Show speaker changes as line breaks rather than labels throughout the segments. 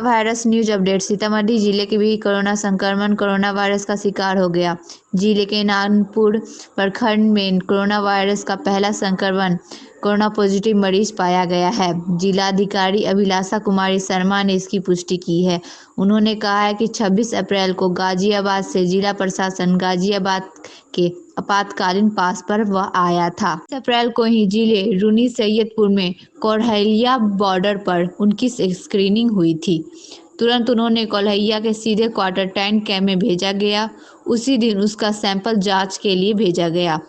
Virus news update. Sitamarhi जिले के भी कोरोना वायरस का शिकार हो गया। जिले के नानपुर प्रखंड में कोरोना वायरस का पहला संक्रमण कोरोना पॉजिटिव मरीज पाया गया है। जिलाधिकारी अभिलाषा कुमारी शर्मा ने इसकी पुष्टि की है। उन्होंने कहा है कि 26 अप्रैल को गाजियाबाद से जिला प्रशासन गाजियाबाद के आपातकालीन पास पर वह आया था। 7 अप्रैल को ही जिले रूनी सैयदपुर में कोल्हैया बॉर्डर पर उनकी स्क्रीनिंग हुई थी। तुरंत उन्होंने कोल्हैया के सीधे क्वारंटाइन कैंप में भेजा गया। उसी दिन उसका सैंपल जांच के लिए भेजा गया।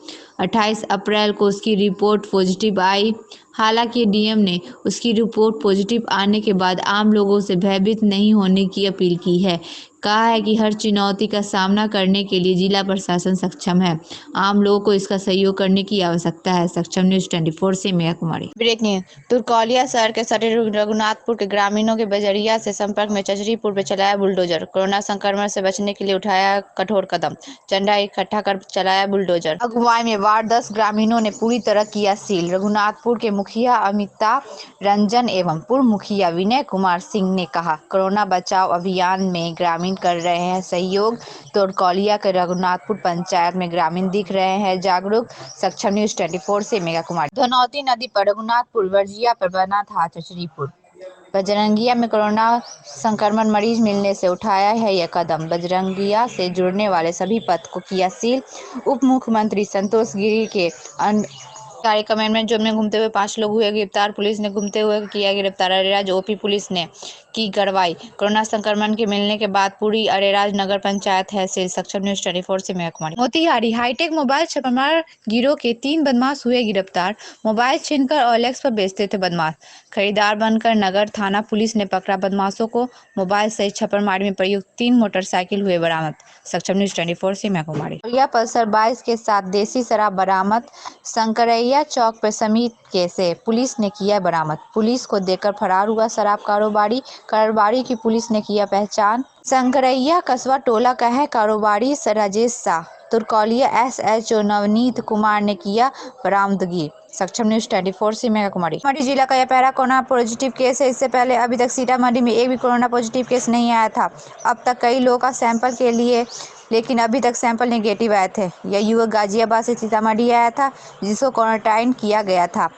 28 अप्रैल को उसकी रिपोर्ट पॉजिटिव आई। हालांकि डीएम ने उसकी रिपोर्ट पॉजिटिव आने के बाद आम लोगों से भयभीत नहीं होने की अपील की है। कहा है कि हर चुनौती का सामना करने के लिए जिला प्रशासन सक्षम है। आम लोगों को इसका सहयोग करने की आवश्यकता है। सक्षम न्यूज 24 से मेघा कुमारी।
Break news. तुरकौलिया शहर के सटे रघुनाथपुर के ग्रामीणों के बजरिया से संपर्क में चचरीपुर पे चलाया बुलडोजर। कोरोना संक्रमण से बचने के लिए उठाया कठोर कदम। चंदा इकट्ठा कर चलाया बुलडोजर। अगुवाई में वार्ड 10 ग्रामीणों ने पूरी तरह किया सील। रघुनाथपुर के मुखिया अमिता रंजन एवं पूर्व मुखिया विनय कुमार सिंह ने कहा, कोरोना बचाव अभियान में ग्रामीण कर रहे हैं सहयोग। तुरकौलिया के रघुनाथपुर पंचायत में ग्रामीण दिख रहे हैं जागरूक। सक्षम न्यूज 24 से मेघा कुमारी। धनौती नदी पर रघुनाथपुर वर्जिया पर बना था चचरीपुल। बजरंगिया में कोरोना संक्रमण मरीज मिलने से उठाया है यह कदम। बजरंगिया से जुड़ने वाले सभी पथ को किया सील। उप मुख्यमंत्री संतोष गिरी के कमेंटमेंट जोन में घूमते हुए 5 लोग हुए गिरफ्तार। पुलिस ने घूमते हुए किया गिरफ्तार। अरेराज ओपी पुलिस ने की कार्रवाई। कोरोना संक्रमण के मिलने के बाद पूरी अरेराज नगर पंचायत है सील। सक्षम न्यूज 24 से मेघा कुमारी। मोतिहारी हाईटेक मोबाइल छापामार गिरोह के 3 बदमाश हुए गिरफ्तार। मोबाइल छीनकर OLX पर बेचते थे बदमाश। खरीदार बनकर नगर थाना पुलिस ने पकड़ा बदमाशों को। मोबाइल सहित छापामारी में प्रयुक्त 3 मोटरसाइकिल हुए बरामद। सक्षम न्यूज 24 से मेघा कुमारी। पल्सर 22 के साथ देसी शराब बरामद। शंकरैया चौक पर समीत के से पुलिस ने किया बरामद। पुलिस को देकर फरार हुआ शराब कारोबारी की पुलिस ने किया पहचान। शंकरैया कस्बा टोला का है कारोबारी राजेश शाह। तुरकौलिया SHO नवनीत कुमार ने किया बरामदगी। सक्षम न्यूज 24 से मेघा कुमारी। सीतामढ़ी जिला का यह पहला कोरोना पॉजिटिव केस है। इससे पहले अभी तक सीतामढ़ी में एक भी कोरोना पॉजिटिव केस नहीं आया था। अब तक कई लोगों का सैंपल के लिए लेकिन अभी तक सैंपल नेगेटिव आए थे। यह युवक गाजियाबाद से सीतामढ़ी आया था जिसको क्वारंटाइन किया गया था।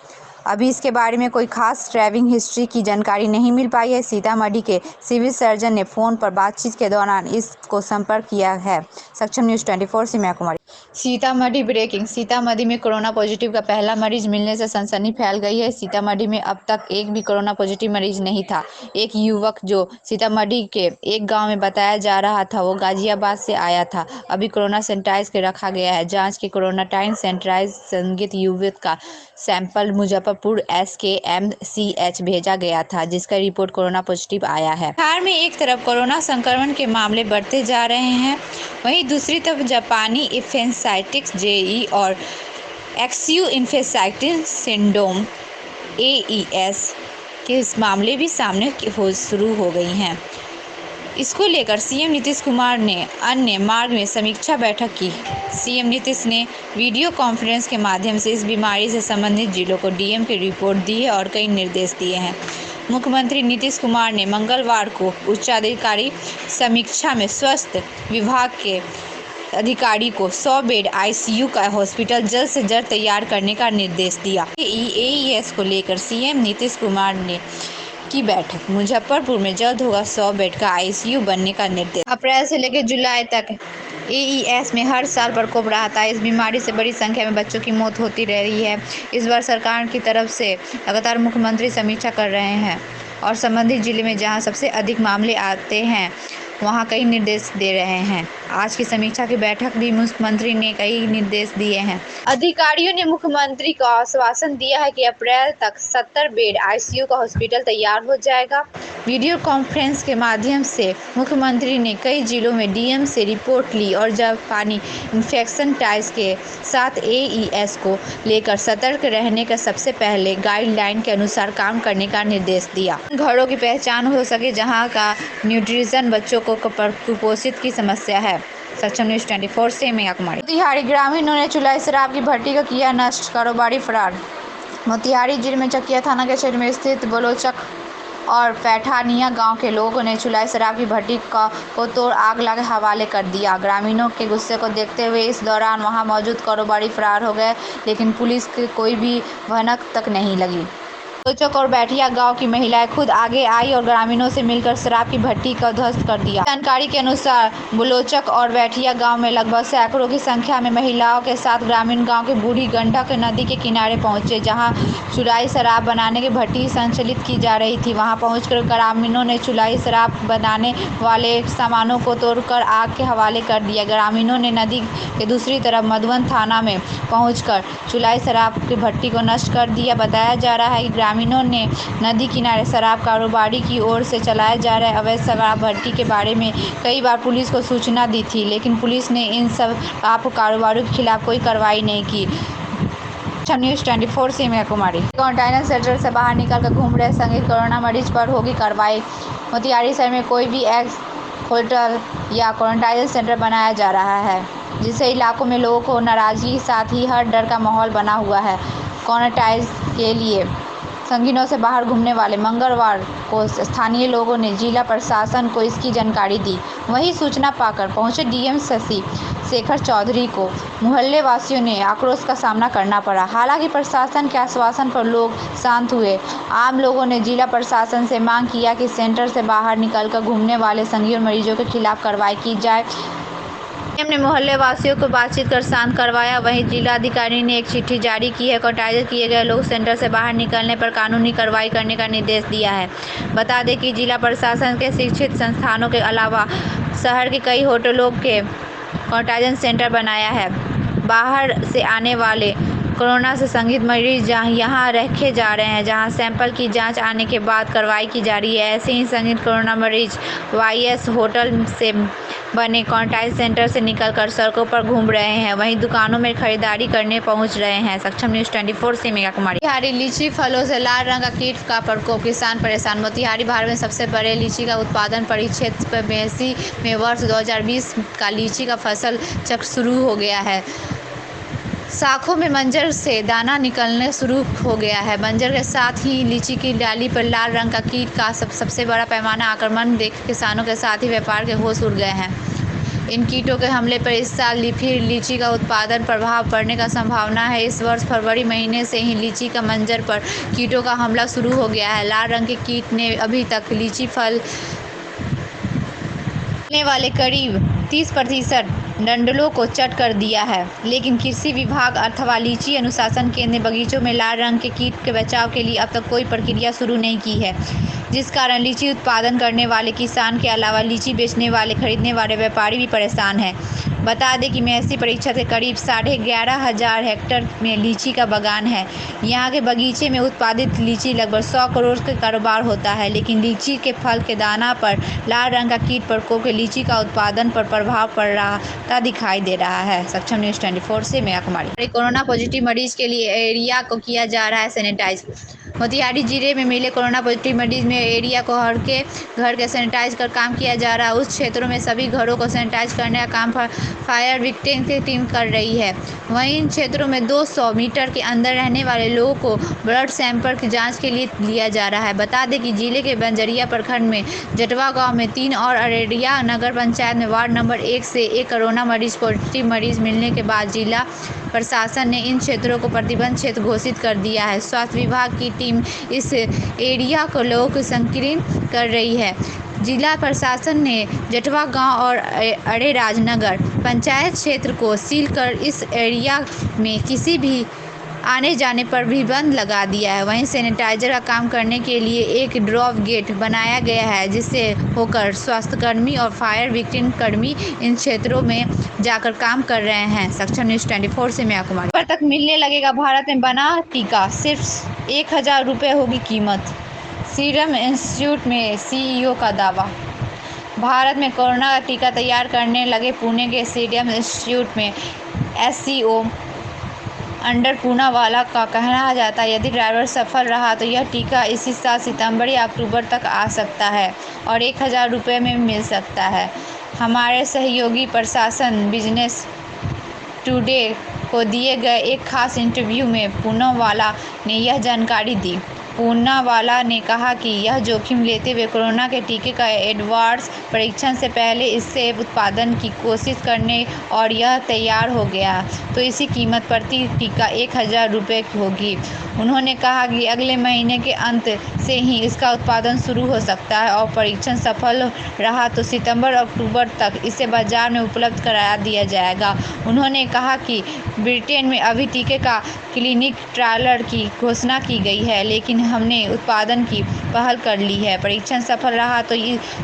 अभी इसके बारे में कोई खास ट्रैवलिंग हिस्ट्री की जानकारी नहीं मिल पाई है। सीतामढ़ी के सिविल सर्जन ने फोन पर बातचीत के दौरान इसको संपर्क किया है। सक्षम न्यूज 24 से मेघा कुमारी। सीतामढ़ी ब्रेकिंग। सीतामढ़ी में कोरोना पॉजिटिव का पहला मरीज मिलने से सनसनी फैल गई है। सीतामढ़ी में अब तक एक भी कोरोना पॉजिटिव मरीज नहीं था। एक युवक जो सीतामढ़ी के एक गांव में बताया जा रहा था वो गाजियाबाद से आया था। अभी कोरोना सैनिटाइज के रखा गया है। जांच के कोरोनाटाइन सैनिटाइज संदिग्ध युवक का सैंपल मुजफ्फरपुर SKMCH भेजा गया था जिसका रिपोर्ट कोरोना पॉजिटिव आया है। बिहार में एक तरफ कोरोना संक्रमण के मामले बढ़ते जा रहे हैं, वहीं दूसरी तरफ जापानी इन्फेसाइटिस JE और एक्सियू इन्फेसाइटिस सिंड्रोम AES के मामले भी सामने शुरू हो गई हैं। इसको लेकर सीएम नीतीश कुमार ने अन्य मार्ग में समीक्षा बैठक की। सीएम नीतीश ने वीडियो कॉन्फ्रेंस के माध्यम से इस बीमारी से संबंधित जिलों को डीएम की रिपोर्ट दी है और कई निर्देश दिए हैं। मुख्यमंत्री नीतीश कुमार ने मंगलवार को उच्चाधिकारी समीक्षा में स्वास्थ्य विभाग के अधिकारी को 100 बेड ICU का हॉस्पिटल जल्द से जल्द तैयार करने का निर्देश दिया। AES को लेकर सीएम नीतीश कुमार ने की बैठक। मुजफ्फरपुर में जल्द होगा 100 बेड का ICU बनने का निर्देश। अप्रैल से लेकर जुलाई तक AES में हर साल प्रकोप रहा था। इस बीमारी से बड़ी संख्या में बच्चों की मौत होती रही है। इस बार सरकार की तरफ से लगातार मुख्यमंत्री समीक्षा कर रहे हैं और संबंधित जिले में जहां सबसे अधिक मामले आते हैं वहां कई निर्देश दे रहे हैं। आज की समीक्षा की बैठक भी मुख्यमंत्री ने कई निर्देश दिए हैं। अधिकारियों ने मुख्यमंत्री को आश्वासन दिया है कि अप्रैल तक 70 बेड ICU का हॉस्पिटल तैयार हो जाएगा। वीडियो कॉन्फ्रेंस के माध्यम से मुख्यमंत्री ने कई जिलों में डीएम से रिपोर्ट ली और जापानी इन्फेक्शन टाइस के साथ AES को लेकर सतर्क रहने का सबसे पहले गाइडलाइन के अनुसार काम करने का निर्देश दिया। घरों की पहचान हो सके जहां का न्यूट्रिशन बच्चों को कुपोषित की समस्या है। सक्षम न्यूज 24 से मेघा कुमारी। मोतिहारी ग्रामीणों ने चुलाई शराब की भट्टी को किया नष्ट, कारोबारी फरार। मोतिहारी जिले में चकिया थाना के क्षेत्र में स्थित बलोचक और पैठानिया गांव के लोगों ने चुलाई शराब की भट्टी को तोड़ आग लगा हवाले कर दिया। ग्रामीणों के गुस्से को देखते हुए इस दौरान वहां मौजूद कारोबारी फरार हो गए, लेकिन पुलिस की कोई भी भनक तक नहीं लगी। बलोचक और बैठिया गांव की महिलाएं खुद आगे आई और ग्रामीणों से मिलकर शराब की भट्टी का ध्वस्त कर दिया। जानकारी के अनुसार बलोचक और बैठिया गांव में लगभग सैकड़ों की संख्या में महिलाओं के साथ ग्रामीण गांव के बूढ़ी गंडक नदी के किनारे पहुंचे, जहां चुलाई शराब बनाने की भट्टी संचालित की जा रही थी। वहां पहुंचकर ग्रामीणों ने चुलाई शराब बनाने वाले सामानों को तोड़कर आग के हवाले कर दिया। ग्रामीणों ने नदी के दूसरी तरफ मधुबन थाना में पहुंचकर चुलाई शराब की भट्टी को नष्ट कर दिया। बताया जा रहा है कि ग्रामीणों ने नदी किनारे शराब कारोबारी की ओर से चलाए जा रहे अवैध शराब भट्टी के बारे में कई बार पुलिस को सूचना दी थी, लेकिन पुलिस ने इन शराब कारोबारियों के खिलाफ कोई कार्रवाई नहीं की। न्यूज़ 24 से मैं कुमारी। क्वारंटाइन सेंटर से बाहर निकलकर घूम रहे संदिग्ध कोरोना मरीज पर होगी कार्रवाई। मोतिहारी शहर में कोई भी होटल या क्वारंटाइन सेंटर बनाया जा रहा है, जिससे इलाकों में लोगों को नाराजगी के साथ ही हर डर का माहौल बना हुआ है। क्वारंटाइन के लिए संगीनों से बाहर घूमने वाले मंगलवार को स्थानीय लोगों ने जिला प्रशासन को इसकी जानकारी दी। वहीं सूचना पाकर पहुंचे डीएम शशि शेखर चौधरी को मोहल्ले वासियों ने आक्रोश का सामना करना पड़ा। हालांकि प्रशासन के आश्वासन पर लोग शांत हुए। आम लोगों ने जिला प्रशासन से मांग किया कि सेंटर से बाहर निकलकर घूमने वाले संगीन मरीजों के खिलाफ कार्रवाई की जाए। डीएम ने मोहल्ले वासियों को बातचीत कर शांत करवाया। वहीं जिलाधिकारी ने एक चिट्ठी जारी की है। क्वारंटाइन किए गए लोग सेंटर से बाहर निकलने पर कानूनी कार्रवाई करने का निर्देश दिया है। बता दें कि जिला प्रशासन के शिक्षित संस्थानों के अलावा शहर के कई होटलों के क्वारंटाइन सेंटर बनाया है। बाहर से आने वाले कोरोना से संदिग्ध मरीज यहाँ रखे जा रहे हैं, जहां सैंपल की जांच आने के बाद कार्रवाई की जा रही है। ऐसे ही संदिग्ध कोरोना मरीज वाईएस होटल से बने क्वारंटाइन सेंटर से निकलकर सड़कों पर घूम रहे हैं, वहीं दुकानों में खरीदारी करने पहुंच रहे हैं। सक्षम न्यूज़ 24 से मेघा कुमारी। मोतिहारी लीची फलों से लाल रंग का कीट का प्रकोप, किसान परेशान। मोतिहारी भारत में सबसे बड़े लीची का उत्पादन परिक्षेत्र मेसी में वर्ष 2020 का लीची का फसल चक्र शुरू हो गया है। शाखों में मंजर से दाना निकलने शुरू हो गया है। मंजर के साथ ही लीची की डाली पर लाल रंग का कीट का सबसे बड़ा पैमाना आक्रमण देख किसानों के साथ ही व्यापार के होश उड़ गए हैं। इन कीटों के हमले पर इस साल फिर लीची का उत्पादन प्रभाव पड़ने का संभावना है। इस वर्ष फरवरी महीने से ही लीची का मंजर पर कीटों का हमला शुरू हो गया है। लाल रंग के कीट ने अभी तक लीची फल वाले करीब 30% डंडलों को चट कर दिया है, लेकिन कृषि विभाग अथवा लीची अनुसंधान केंद्र ने बगीचों में लाल रंग के कीट के बचाव के लिए अब तक कोई प्रक्रिया शुरू नहीं की है, जिस कारण लीची उत्पादन करने वाले किसान के अलावा लीची बेचने वाले खरीदने वाले व्यापारी भी परेशान हैं। बता दें कि मेसी परिक्षेत्र के करीब 11,500 हेक्टेयर में लीची का बागान है। यहाँ के बगीचे में उत्पादित लीची लगभग 100 करोड़ का कारोबार होता है, लेकिन लीची के फल के दाना पर लाल रंग का कीट प्रकोप के लीची का उत्पादन पर प्रभाव पड़ रहा दिखाई दे रहा है। सक्षम न्यूज़ 24 से मेघा कुमारी। कोरोना पॉजिटिव मरीज के लिए एरिया को किया जा रहा है सैनिटाइज। मोतिहारी जिले में मिले कोरोना पॉजिटिव मरीज में एरिया को हर के घर के सैनिटाइज कर काम किया जा रहा है। उस क्षेत्रों में सभी घरों को सैनिटाइज करने का काम फायर विक्टिम की टीम कर रही है। वहीं इन क्षेत्रों में 200 मीटर के अंदर रहने वाले लोगों को ब्लड सैंपल की जांच के लिए लिया जा रहा है। बता दें कि जिले के बंजरिया प्रखंड में जटवा गांव में 3 और अरेरिया नगर पंचायत में वार्ड नंबर 1 से एक कोरोना मरीज पॉजिटिव मरीज मिलने के बाद जिला प्रशासन ने इन क्षेत्रों को प्रतिबंध क्षेत्र घोषित कर दिया है। स्वास्थ्य विभाग की टीम इस एरिया को लोगों को संकीर्ण कर रही है। जिला प्रशासन ने जटवा गांव और अरे राजनगर पंचायत क्षेत्र को सील कर इस एरिया में किसी भी आने जाने पर भी प्रतिबंध लगा दिया है। वहीं सैनिटाइजर का काम करने के लिए एक ड्रॉप गेट बनाया गया है, जिससे होकर स्वास्थ्यकर्मी और फायर विक्टिम कर्मी इन क्षेत्रों में जाकर काम कर रहे हैं। सक्षम न्यूज़ 24 से मेघा कुमारी। पर तक मिलने लगेगा भारत में बना टीका, सिर्फ 1,000 रुपये होगी कीमत। सीरम इंस्टीट्यूट में सीईओ का दावा। भारत में कोरोना का टीका तैयार करने लगे पुणे के सीरम इंस्टीट्यूट में एससीओ अंडर पूनावाला का कहना जाता है, यदि ड्राइवर सफल रहा तो यह टीका इसी साल सितंबर या अक्टूबर तक आ सकता है और 1,000 रुपये में मिल सकता है। हमारे सहयोगी प्रशासन बिजनेस टुडे को दिए गए एक खास इंटरव्यू में पूनावाला ने यह जानकारी दी। पूनावाला ने कहा कि यह जोखिम लेते हुए कोरोना के टीके का एडवांस परीक्षण से पहले इससे उत्पादन की कोशिश करने और यह तैयार हो गया तो इसकी कीमत प्रति टीका 1,000 रुपये होगी। उन्होंने कहा कि अगले महीने के अंत से ही इसका उत्पादन शुरू हो सकता है और परीक्षण सफल रहा तो सितंबर अक्टूबर तक इसे बाजार में उपलब्ध करा दिया जाएगा। उन्होंने कहा कि ब्रिटेन में अभी टीके का क्लिनिक ट्रायल की घोषणा की गई है, लेकिन हमने उत्पादन की पहल कर ली है। परीक्षण सफल रहा तो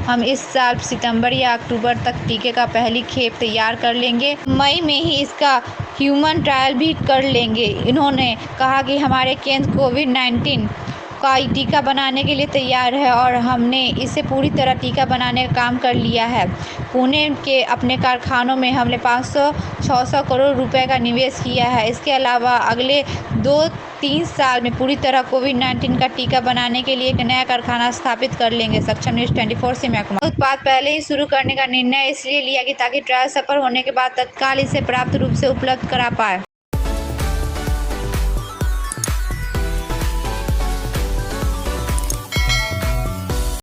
हम इस साल सितंबर या अक्टूबर तक टीके का पहली खेप तैयार कर लेंगे। मई में ही इसका ह्यूमन ट्रायल भी कर लेंगे। इन्होंने कहा कि हमारे केंद्र कोविड-19 का टीका बनाने के लिए तैयार है और हमने इसे पूरी तरह टीका बनाने का काम कर लिया है। पुणे के अपने कारखानों में हमने 500-600 करोड़ रुपए का निवेश किया है। इसके अलावा अगले 2-3 साल में पूरी तरह कोविड-19 का टीका बनाने के लिए एक नया कारखाना स्थापित कर लेंगे। सक्षम न्यूज़ 24 से मैं कुमार। उत्पाद पहले ही शुरू करने का निर्णय इसलिए लिया कि ताकि ट्रायल सफल होने के बाद तत्काल इसे पर्याप्त रूप से उपलब्ध करा पाए।